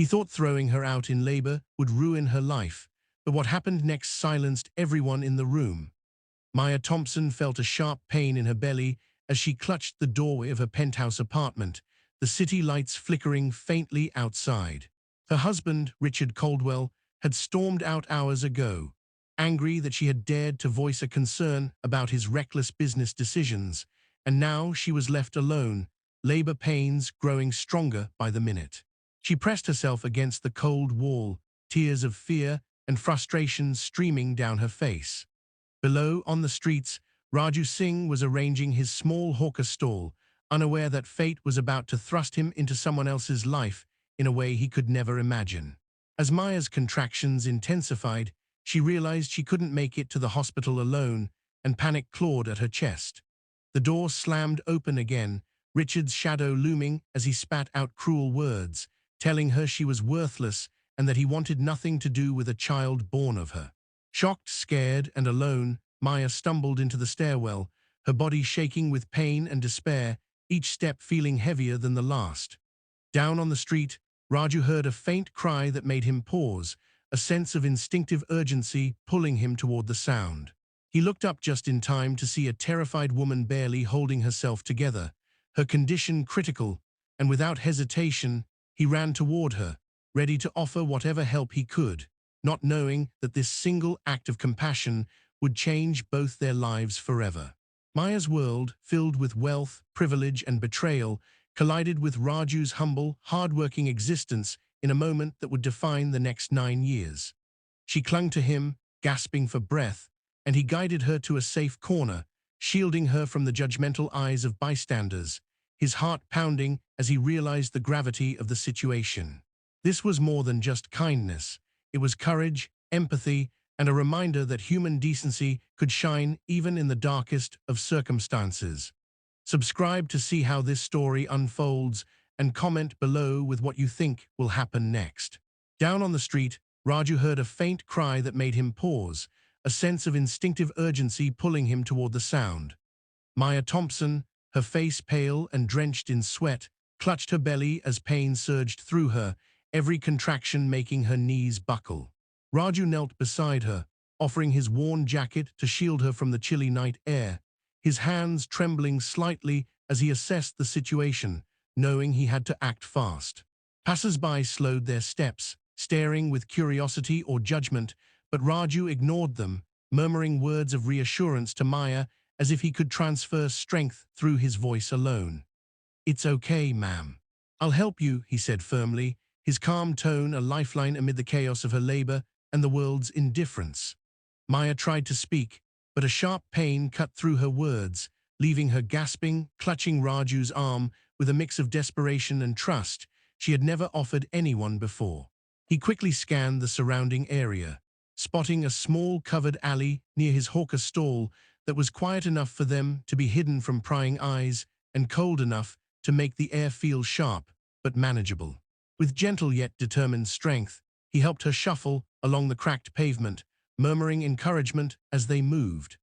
He thought throwing her out in labor would ruin her life, but what happened next silenced everyone in the room. Maya Thompson felt a sharp pain in her belly as she clutched the doorway of her penthouse apartment, the city lights flickering faintly outside. Her husband, Richard Caldwell, had stormed out hours ago, angry that she had dared to voice a concern about his reckless business decisions, and now she was left alone, labor pains growing stronger by the minute. She pressed herself against the cold wall, tears of fear and frustration streaming down her face. Below, on the streets, Raju Singh was arranging his small hawker stall, unaware that fate was about to thrust him into someone else's life in a way he could never imagine. As Maya's contractions intensified, she realized she couldn't make it to the hospital alone, and panic clawed at her chest. The door slammed open again, Richard's shadow looming as he spat out cruel words, telling her she was worthless and that he wanted nothing to do with a child born of her. Shocked, scared, and alone, Maya stumbled into the stairwell, her body shaking with pain and despair, each step feeling heavier than the last. Down on the street, Raju heard a faint cry that made him pause, a sense of instinctive urgency pulling him toward the sound. He looked up just in time to see a terrified woman barely holding herself together, her condition critical, and without hesitation, he ran toward her, ready to offer whatever help he could, not knowing that this single act of compassion would change both their lives forever. Maya's world, filled with wealth, privilege, and betrayal, collided with Raju's humble, hard-working existence in a moment that would define the next 9 years. She clung to him, gasping for breath, and he guided her to a safe corner, shielding her from the judgmental eyes of bystanders, his heart pounding as he realized the gravity of the situation. This was more than just kindness. It was courage, empathy, and a reminder that human decency could shine even in the darkest of circumstances. Subscribe to see how this story unfolds and comment below with what you think will happen next. Down on the street, Raju heard a faint cry that made him pause, a sense of instinctive urgency pulling him toward the sound. Maya Thompson, her face pale and drenched in sweat, clutched her belly as pain surged through her, every contraction making her knees buckle. Raju knelt beside her, offering his worn jacket to shield her from the chilly night air, his hands trembling slightly as he assessed the situation, knowing he had to act fast. Passers-by slowed their steps, staring with curiosity or judgment, but Raju ignored them, murmuring words of reassurance to Maya as if he could transfer strength through his voice alone. "It's okay, ma'am. I'll help you," he said firmly, his calm tone a lifeline amid the chaos of her labor and the world's indifference. Maya tried to speak, but a sharp pain cut through her words, leaving her gasping, clutching Raju's arm with a mix of desperation and trust she had never offered anyone before. He quickly scanned the surrounding area, spotting a small covered alley near his hawker stall that was quiet enough for them to be hidden from prying eyes and cold enough to make the air feel sharp but manageable. With gentle yet determined strength, he helped her shuffle along the cracked pavement, murmuring encouragement as they moved.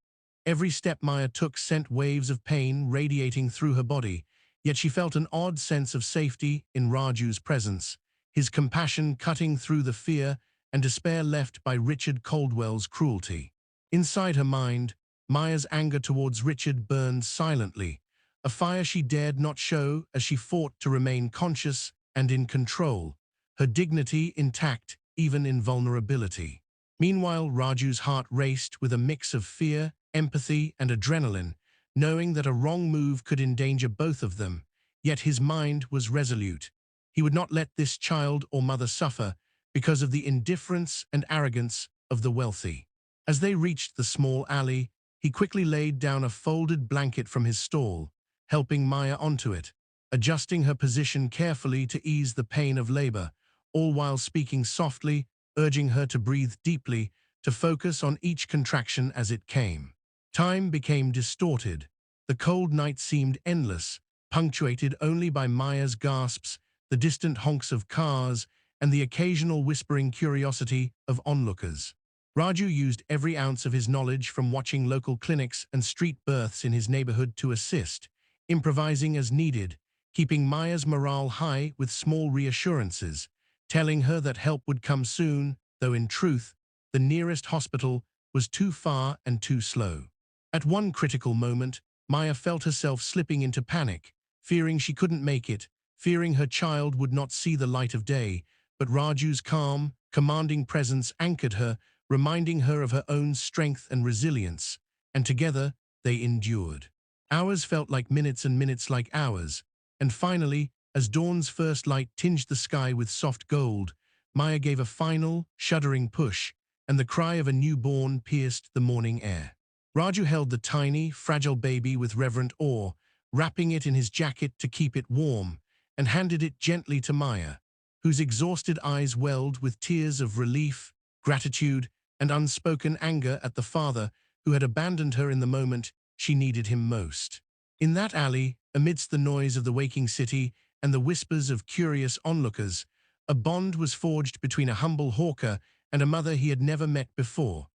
Every step Maya took sent waves of pain radiating through her body, yet she felt an odd sense of safety in Raju's presence, his compassion cutting through the fear and despair left by Richard Caldwell's cruelty. Inside her mind, Maya's anger towards Richard burned silently, a fire she dared not show as she fought to remain conscious and in control, her dignity intact even in vulnerability. Meanwhile, Raju's heart raced with a mix of fear, empathy, and adrenaline, knowing that a wrong move could endanger both of them, yet his mind was resolute. He would not let this child or mother suffer because of the indifference and arrogance of the wealthy. As they reached the small alley, he quickly laid down a folded blanket from his stall, helping Maya onto it, adjusting her position carefully to ease the pain of labor, all while speaking softly, urging her to breathe deeply, to focus on each contraction as it came. Time became distorted. The cold night seemed endless, punctuated only by Maya's gasps, the distant honks of cars, and the occasional whispering curiosity of onlookers. Raju used every ounce of his knowledge from watching local clinics and street births in his neighborhood to assist, improvising as needed, keeping Maya's morale high with small reassurances, telling her that help would come soon, though in truth, the nearest hospital was too far and too slow. At one critical moment, Maya felt herself slipping into panic, fearing she couldn't make it, fearing her child would not see the light of day, but Raju's calm, commanding presence anchored her, reminding her of her own strength and resilience, and together they endured. Hours felt like minutes and minutes like hours, and finally, as dawn's first light tinged the sky with soft gold, Maya gave a final, shuddering push, and the cry of a newborn pierced the morning air. Raju held the tiny, fragile baby with reverent awe, wrapping it in his jacket to keep it warm, and handed it gently to Maya, whose exhausted eyes welled with tears of relief, gratitude, and unspoken anger at the father who had abandoned her in the moment she needed him most. In that alley, amidst the noise of the waking city and the whispers of curious onlookers, a bond was forged between a humble hawker and a mother he had never met before,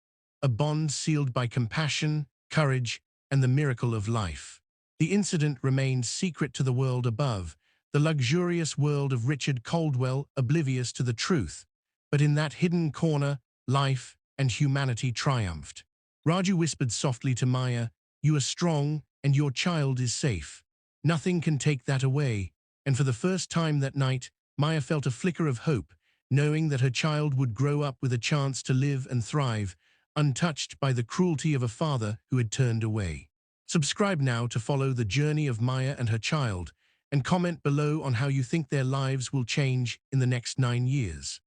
a bond sealed by compassion, courage, and the miracle of life. The incident remained secret to the world above, the luxurious world of Richard Caldwell oblivious to the truth. But in that hidden corner, life and humanity triumphed. Raju whispered softly to Maya, "You are strong, and your child is safe. Nothing can take that away." And for the first time that night, Maya felt a flicker of hope, knowing that her child would grow up with a chance to live and thrive, untouched by the cruelty of a father who had turned away. Subscribe now to follow the journey of Maya and her child, and comment below on how you think their lives will change in the next 9 years.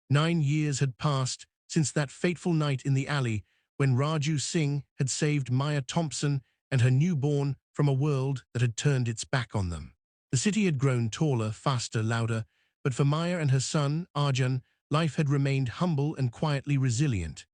9 years had passed since that fateful night in the alley when Raju Singh had saved Maya Thompson and her newborn from a world that had turned its back on them. The city had grown taller, faster, louder, but for Maya and her son, Arjun, life had remained humble and quietly resilient.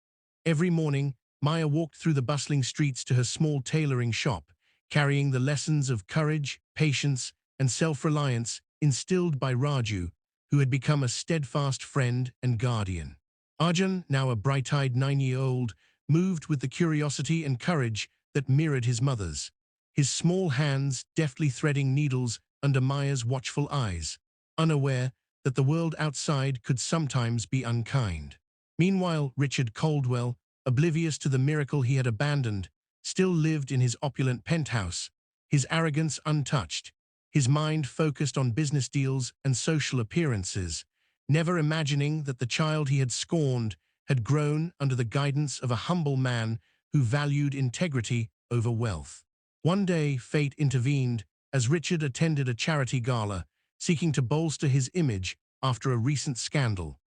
Every morning, Maya walked through the bustling streets to her small tailoring shop, carrying the lessons of courage, patience, and self-reliance instilled by Raju, who had become a steadfast friend and guardian. Arjun, now a bright-eyed 9-year-old, moved with the curiosity and courage that mirrored his mother's, his small hands deftly threading needles under Maya's watchful eyes, unaware that the world outside could sometimes be unkind. Meanwhile, Richard Caldwell, oblivious to the miracle he had abandoned, still lived in his opulent penthouse, his arrogance untouched, his mind focused on business deals and social appearances, never imagining that the child he had scorned had grown under the guidance of a humble man who valued integrity over wealth. One day, fate intervened as Richard attended a charity gala, seeking to bolster his image after a recent scandal.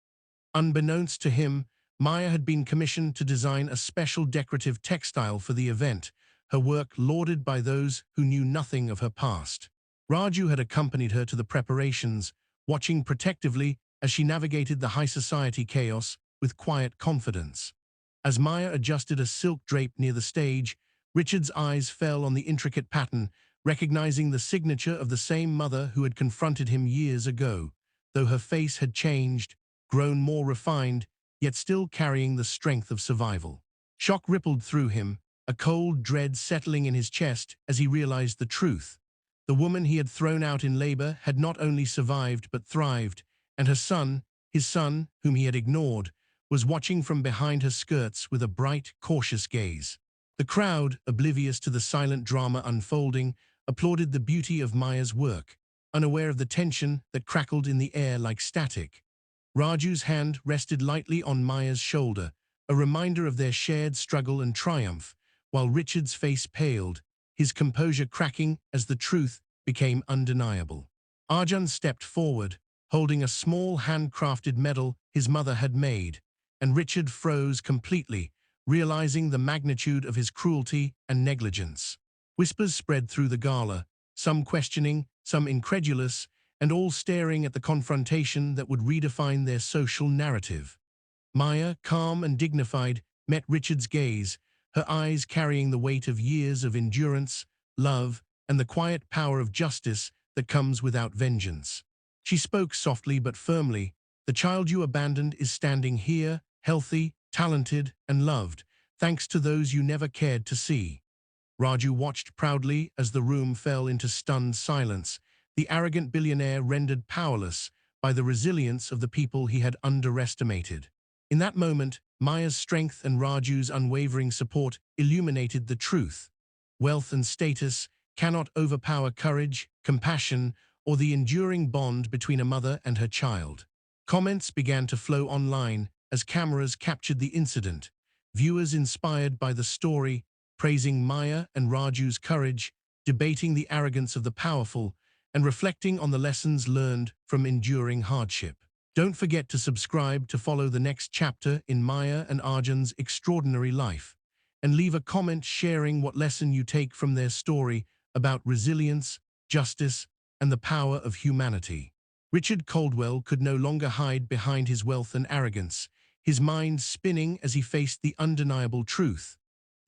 Unbeknownst to him, Maya had been commissioned to design a special decorative textile for the event, her work lauded by those who knew nothing of her past. Raju had accompanied her to the preparations, watching protectively as she navigated the high society chaos with quiet confidence. As Maya adjusted a silk drape near the stage, Richard's eyes fell on the intricate pattern, recognizing the signature of the same mother who had confronted him years ago, though her face had changed, grown more refined, yet still carrying the strength of survival. Shock rippled through him, a cold dread settling in his chest as he realized the truth. The woman he had thrown out in labor had not only survived but thrived, and her son, his son, whom he had ignored, was watching from behind her skirts with a bright, cautious gaze. The crowd, oblivious to the silent drama unfolding, applauded the beauty of Maya's work, unaware of the tension that crackled in the air like static. Raju's hand rested lightly on Maya's shoulder, a reminder of their shared struggle and triumph, while Richard's face paled, his composure cracking as the truth became undeniable. Arjun stepped forward, holding a small handcrafted medal his mother had made, and Richard froze completely, realizing the magnitude of his cruelty and negligence. Whispers spread through the gala, some questioning, some incredulous, and all staring at the confrontation that would redefine their social narrative. Maya, calm and dignified, met Richard's gaze, her eyes carrying the weight of years of endurance, love, and the quiet power of justice that comes without vengeance. She spoke softly but firmly, "The child you abandoned is standing here, healthy, talented, and loved, thanks to those you never cared to see." Raju watched proudly as the room fell into stunned silence, the arrogant billionaire rendered powerless by the resilience of the people he had underestimated. In that moment, Maya's strength and Raju's unwavering support illuminated the truth. Wealth and status cannot overpower courage, compassion, or the enduring bond between a mother and her child. Comments began to flow online as cameras captured the incident, viewers inspired by the story, praising Maya and Raju's courage, debating the arrogance of the powerful, and reflecting on the lessons learned from enduring hardship. Don't forget to subscribe to follow the next chapter in Maya and Arjun's extraordinary life, and leave a comment sharing what lesson you take from their story about resilience, justice, and the power of humanity. Richard Caldwell could no longer hide behind his wealth and arrogance, his mind spinning as he faced the undeniable truth.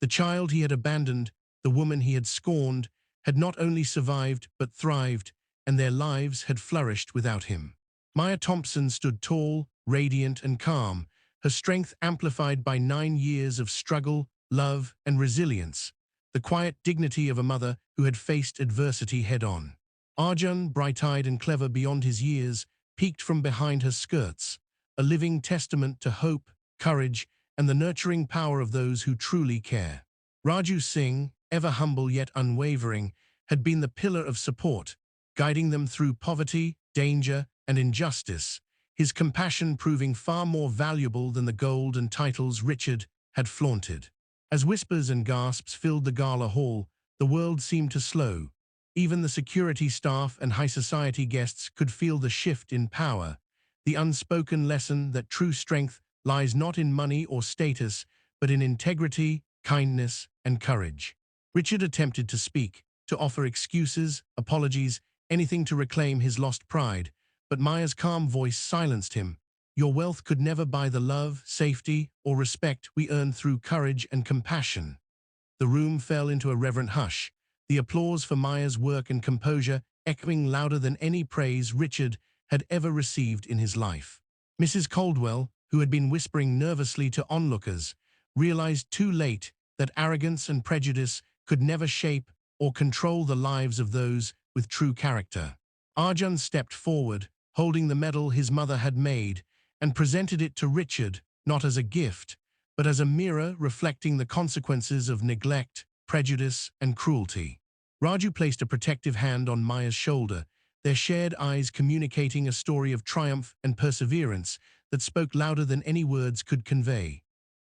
The child he had abandoned, the woman he had scorned, had not only survived but thrived, and their lives had flourished without him. Maya Thompson stood tall, radiant, and calm, her strength amplified by 9 years of struggle, love, and resilience, the quiet dignity of a mother who had faced adversity head-on. Arjun, bright-eyed and clever beyond his years, peeked from behind her skirts, a living testament to hope, courage, and the nurturing power of those who truly care. Raju Singh, ever humble yet unwavering, had been the pillar of support, guiding them through poverty, danger, and injustice, his compassion proving far more valuable than the gold and titles Richard had flaunted. As whispers and gasps filled the gala hall, the world seemed to slow. Even the security staff and high society guests could feel the shift in power, the unspoken lesson that true strength lies not in money or status, but in integrity, kindness, and courage. Richard attempted to speak, to offer excuses, apologies, anything to reclaim his lost pride, but Maya's calm voice silenced him. Your wealth could never buy the love, safety, or respect we earn through courage and compassion. The room fell into a reverent hush, the applause for Maya's work and composure echoing louder than any praise Richard had ever received in his life. Mrs. Caldwell, who had been whispering nervously to onlookers, realized too late that arrogance and prejudice could never shape or control the lives of those with true character. Arjun stepped forward, holding the medal his mother had made, and presented it to Richard, not as a gift, but as a mirror reflecting the consequences of neglect, prejudice, and cruelty. Raju placed a protective hand on Maya's shoulder, their shared eyes communicating a story of triumph and perseverance that spoke louder than any words could convey.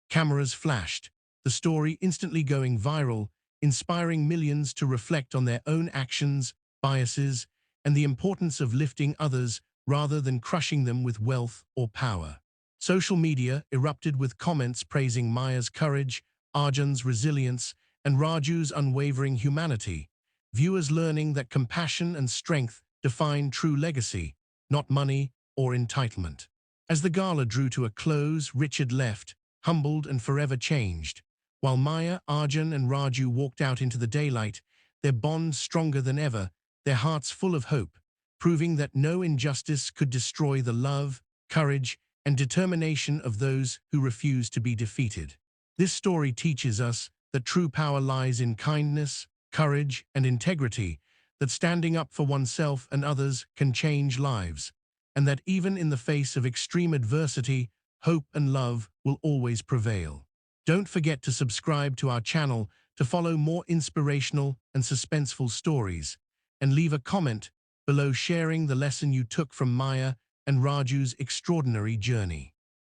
Cameras flashed, the story instantly going viral, inspiring millions to reflect on their own actions, biases, and the importance of lifting others rather than crushing them with wealth or power. Social media erupted with comments praising Maya's courage, Arjun's resilience, and Raju's unwavering humanity, viewers learning that compassion and strength define true legacy, not money or entitlement. As the gala drew to a close, Richard left, humbled and forever changed, while Maya, Arjun, and Raju walked out into the daylight, their bond stronger than ever, their hearts full of hope, proving that no injustice could destroy the love, courage, and determination of those who refuse to be defeated. This story teaches us that true power lies in kindness, courage, and integrity, that standing up for oneself and others can change lives, and that even in the face of extreme adversity, hope and love will always prevail. Don't forget to subscribe to our channel to follow more inspirational and suspenseful stories, and leave a comment below sharing the lesson you took from Maya and Raju's extraordinary journey.